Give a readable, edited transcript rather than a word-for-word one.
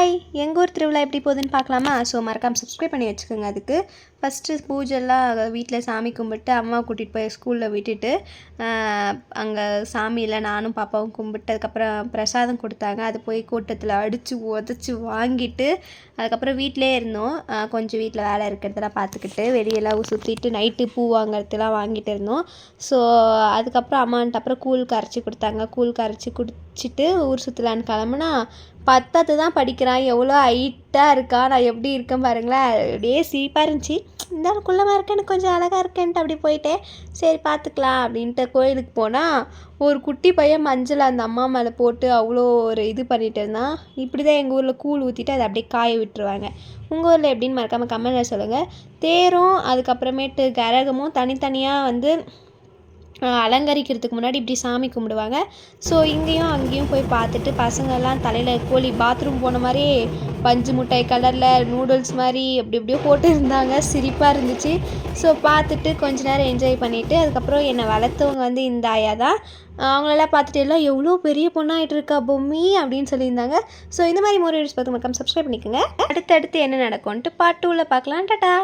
Hi, எங்கள் ஊர் திருவிழா எப்படி போகுதுன்னு பார்க்கலாமா? ஸோ மறக்காமல் சப்ஸ்கிரைப் பண்ணி வச்சுக்கோங்க. அதுக்கு ஃபஸ்ட்டு பூஜைலாம் வீட்டில் சாமி கும்பிட்டு அம்மா கூட்டிகிட்டு போய் ஸ்கூலில் விட்டுட்டு அங்கே சாமியில் நானும் பாப்பாவும் கும்பிட்டு அதுக்கப்புறம் பிரசாதம் கொடுத்தாங்க. அது போய் கூட்டத்தில் அடித்து உதச்சி வாங்கிட்டு அதுக்கப்புறம் வீட்டிலே இருந்தோம். கொஞ்சம் வீட்டில் வேலை இருக்கிறதெல்லாம் பார்த்துக்கிட்டு வெளியெல்லாம் சுற்றிட்டு நைட்டு பூ வாங்கிறதுலாம் வாங்கிட்டு இருந்தோம். ஸோ அதுக்கப்புறம் அம்மான்ட்டு அப்புறம் கூழ் கரைச்சி கொடுத்தாங்க. கூழ் கரைச்சி குடிச்சிட்டு ஊர் சுற்றலான்னு கிளம்புனா 10வது தான் படிக்கிறான். எவ்வளோ ஹைட்டாக இருக்கா, நான் எப்படி இருக்கேன் பாருங்களேன். அப்படியே சிரிப்பாக இருந்துச்சு. இருந்தாலும் குள்ளமாக இருக்கேன், எனக்கு கொஞ்சம் அழகாக இருக்கேன்ட்டு அப்படி போயிட்டேன். சரி பார்த்துக்கலாம் அப்படின்ட்டு கோயிலுக்கு போனால் ஒரு குட்டி பையன் மஞ்சள் அந்த அம்மா மேலே போட்டு அவ்வளோ ஒரு இது பண்ணிட்டு இருந்தான். இப்படி தான் எங்கள் ஊரில் கூழ் ஊற்றிட்டு அதை அப்படியே காய விட்டுருவாங்க. உங்கள் ஊரில் எப்படின்னு மறக்காமல் கமெண்ட்டில் சொல்லுங்கள். தேரும் அதுக்கப்புறமேட்டு கரகமும் தனித்தனியாக அலங்கரிக்கிறதுக்கு முன்னாடி இப்படி சாமி கும்பிடுவாங்க. ஸோ இங்கேயும் அங்கேயும் போய் பார்த்துட்டு பசங்கள்லாம் தலையில் கோழி பாத்ரூம் போன மாதிரி பஞ்சு முட்டாய் கலரில் நூடுல்ஸ் மாதிரி எப்படி எப்படியோ போட்டு இருந்தாங்க. சிரிப்பாக இருந்துச்சு. ஸோ பார்த்துட்டு கொஞ்ச நேரம் என்ஜாய் பண்ணிவிட்டு அதுக்கப்புறம் என்னை வளர்த்தவங்க இந்த ஆயா தான். அவங்களெல்லாம் பார்த்துட்டு எல்லாம் எவ்வளோ பெரிய பொண்ணாகிட்டு இருக்கா பொம்மி அப்படின்னு சொல்லியிருந்தாங்க. ஸோ இந்த மாதிரி மோர் வீடியோஸ் பார்த்து மறக்காம சப்ஸ்கிரைப் பண்ணிக்கோங்க. அடுத்தடுத்து என்ன நடக்கும்ன்ட்டு பார்ட் 2ல் பார்க்கலாம். டாடா.